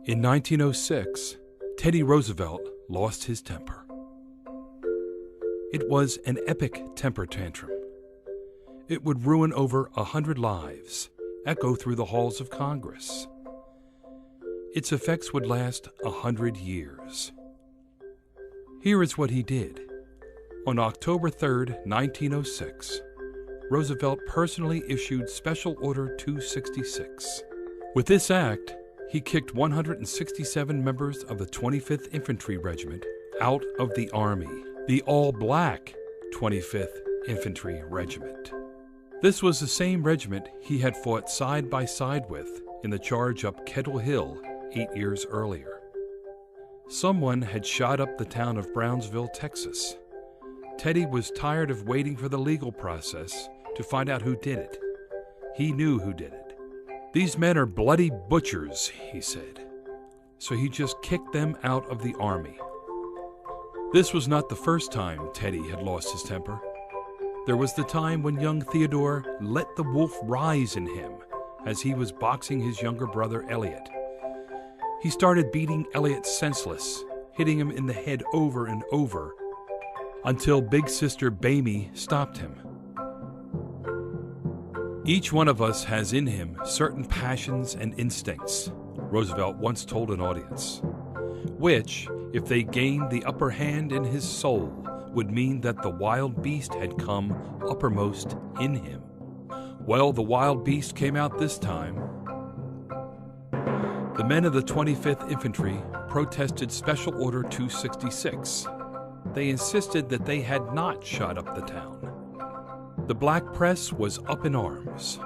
In 1906, Teddy Roosevelt lost his temper. It was an epic temper tantrum. It would ruin over 100 lives, echo through the halls of Congress. Its effects would last 100 years. Here is what he did. On October 3, 1906, Roosevelt personally issued Special Order 266. With this act, he kicked 167 members of the 25th Infantry Regiment out of the Army, the all-black 25th Infantry Regiment. This was the same regiment he had fought side by side with in the charge up Kettle Hill 8 years earlier. Someone had shot up the town of Brownsville, Texas. Teddy was tired of waiting for the legal process to find out who did it. He knew who did it. "These men are bloody butchers," he said. So he just kicked them out of the Army. This was not the first time Teddy had lost his temper. There was the time when young Theodore let the wolf rise in him as he was boxing his younger brother Elliot. He started beating Elliot senseless, hitting him in the head over and over, until big sister Bamie stopped him. Each one of us has in him certain passions and instincts, Roosevelt once told an audience, which, if they gained the upper hand in his soul, would mean that the wild beast had come uppermost in him. Well, the wild beast came out this time. The men of the 25th Infantry protested Special Order 266. They insisted that they had not shot up the town. The black press was up in arms.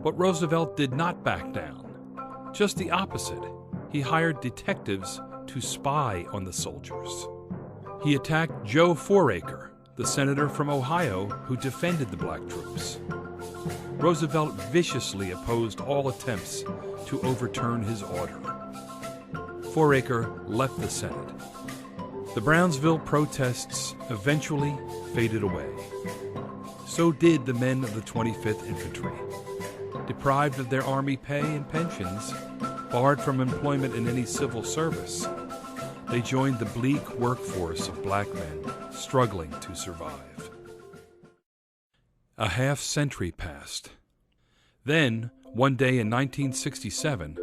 But Roosevelt did not back down. Just the opposite. He hired detectives to spy on the soldiers. He attacked Joe Foraker, the senator from Ohio who defended the black troops. Roosevelt viciously opposed all attempts to overturn his order. Foraker left the Senate. The Brownsville protests eventually faded away. So did the men of the 25th Infantry. Deprived of their Army pay and pensions, barred from employment in any civil service, they joined the bleak workforce of black men struggling to survive. A half-century passed. Then, one day in 1967,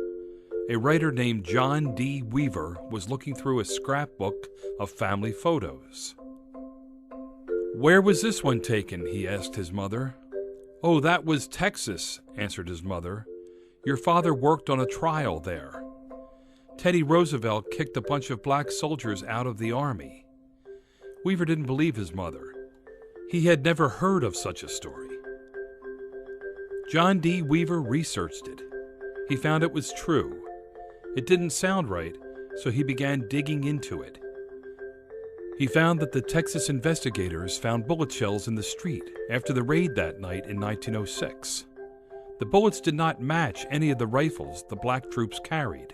a writer named John D. Weaver was looking through a scrapbook of family photos. "Where was this one taken?" he asked his mother. "Oh, that was Texas," answered his mother. "Your father worked on a trial there. Teddy Roosevelt kicked a bunch of black soldiers out of the Army." Weaver didn't believe his mother. He had never heard of such a story. John D. Weaver researched it. He found it was true. It didn't sound right, so he began digging into it. He found that the Texas investigators found bullet shells in the street after the raid that night in 1906. The bullets did not match any of the rifles the black troops carried.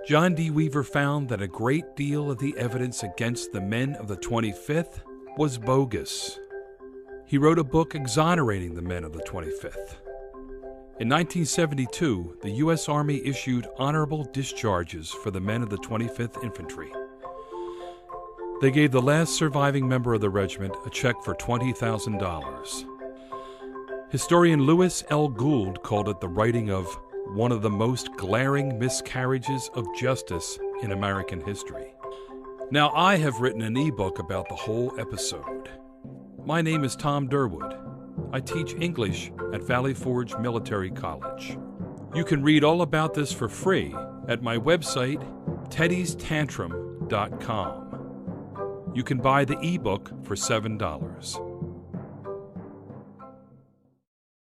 John D. Weaver found that a great deal of the evidence against the men of the 25th was bogus. He wrote a book exonerating the men of the 25th. In 1972, the U.S. Army issued honorable discharges for the men of the 25th Infantry. They gave the last surviving member of the regiment a check for $20,000. Historian Lewis L. Gould called it the writing of one of the most glaring miscarriages of justice in American history. Now, I have written an ebook about the whole episode. My name is Tom Durwood. I teach English at Valley Forge Military College. You can read all about this for free at my website, teddystantrum.com. You can buy the ebook for $7.